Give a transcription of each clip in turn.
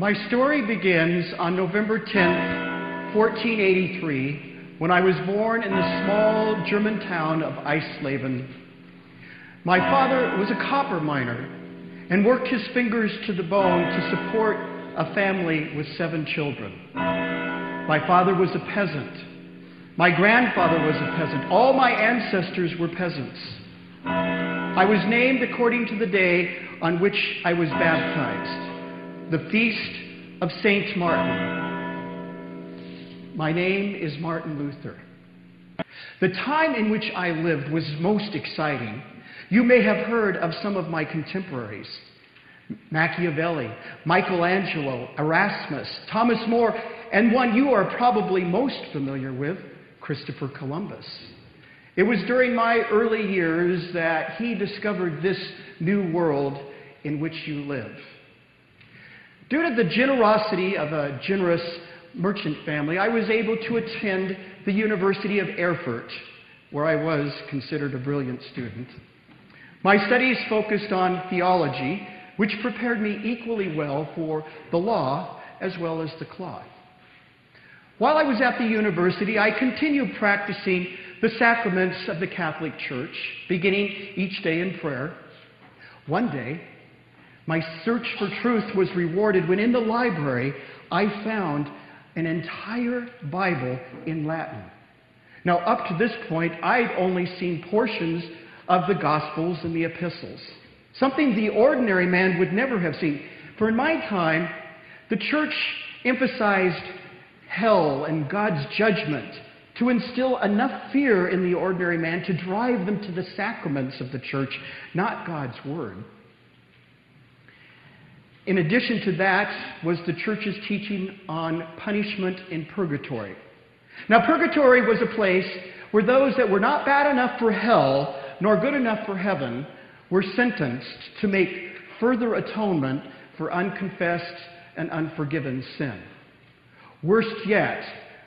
My story begins on November 10th, 1483, when I was born in the small German town of Eisleben. My father was a copper miner and worked his fingers to the bone to support a family with 7 children. My father was a peasant. My grandfather was a peasant. All my ancestors were peasants. I was named according to the day on which I was baptized, the feast of Saint Martin. My name is Martin Luther. The time in which I lived was most exciting. You may have heard of some of my contemporaries: Machiavelli, Michelangelo, Erasmus, Thomas More, and one you are probably most familiar with, Christopher Columbus. It was during my early years that he discovered this new world in which you live. Due to the generosity of a generous merchant family, I was able to attend the University of Erfurt, where I was considered a brilliant student. My studies focused on theology, which prepared me equally well for the law as well as the cloth. While I was at the university, I continued practicing the sacraments of the Catholic Church, beginning each day in prayer. One day, my search for truth was rewarded when in the library I found an entire Bible in Latin. Now, up to this point, I'd only seen portions of the Gospels and the Epistles, something the ordinary man would never have seen. For in my time, the Church emphasized hell and God's judgment to instill enough fear in the ordinary man to drive them to the sacraments of the Church, not God's Word. In addition to that was the Church's teaching on punishment in purgatory. Now, purgatory was a place where those that were not bad enough for hell nor good enough for heaven were sentenced to make further atonement for unconfessed and unforgiven sin. Worst yet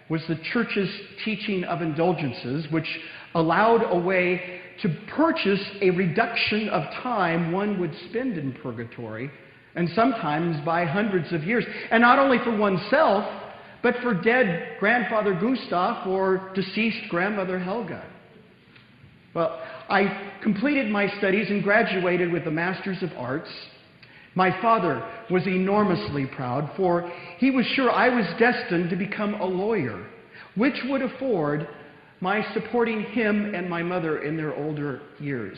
was the Church's teaching of indulgences, which allowed a way to purchase a reduction of time one would spend in purgatory, and sometimes by hundreds of years. And not only for oneself, but for dead grandfather Gustav or deceased grandmother Helga. Well, I completed my studies and graduated with a Master's of Arts. My father was enormously proud, for he was sure I was destined to become a lawyer, which would afford my supporting him and my mother in their older years.